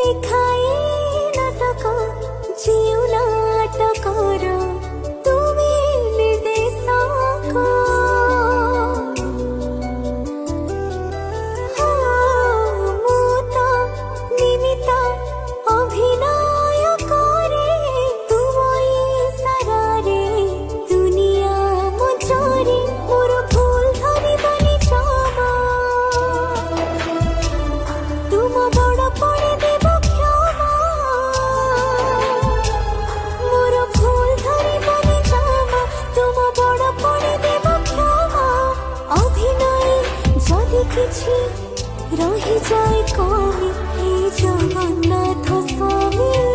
লেখাই নাটক জিউ নাটকর তুমি নির্দেশক ମୁଁ ତ ନିମିତ୍ତ ଅଭିନୟ କରେ ତୁମ ଇସାରାରେ ଦୁନିଆ ମଞ୍ଚରେ ମୋର ଭୁଲ ଧରିବନି କ୍ଷମା ତୁମ ବଡ଼ ପଡ଼େ ଦେବ କ୍ଷମା ମୋର ଭୁଲ ଧରିବନି କ୍ଷମା ତୁମ ବଡ଼ ପଡ଼େ ଦେବ କ୍ଷମା ଅଭିନୟ ଯଦି କିଛି ରହିଯାଏ କମି हे जगन्नाथ स्वामी।